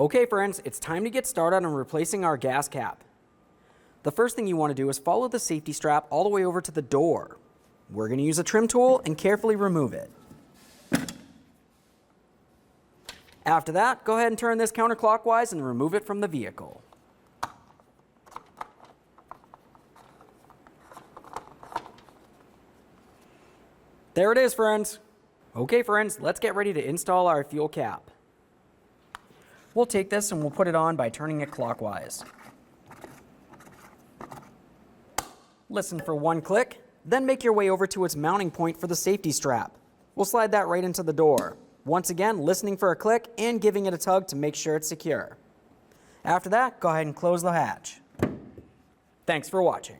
Okay friends, it's time to get started on replacing our gas cap. The first thing you want to do is follow the safety strap all the way over to the door. We're going to use a trim tool and carefully remove it. After that, go ahead and turn this counterclockwise and remove it from the vehicle. There it is, friends. Okay, friends, let's get ready to install our fuel cap. We'll take this and we'll put it on by turning it clockwise. Listen for one click, then make your way over to its mounting point for the safety strap. We'll slide that right into the door. Once again, listening for a click and giving it a tug to make sure it's secure. After that, go ahead and close the hatch. Thanks for watching.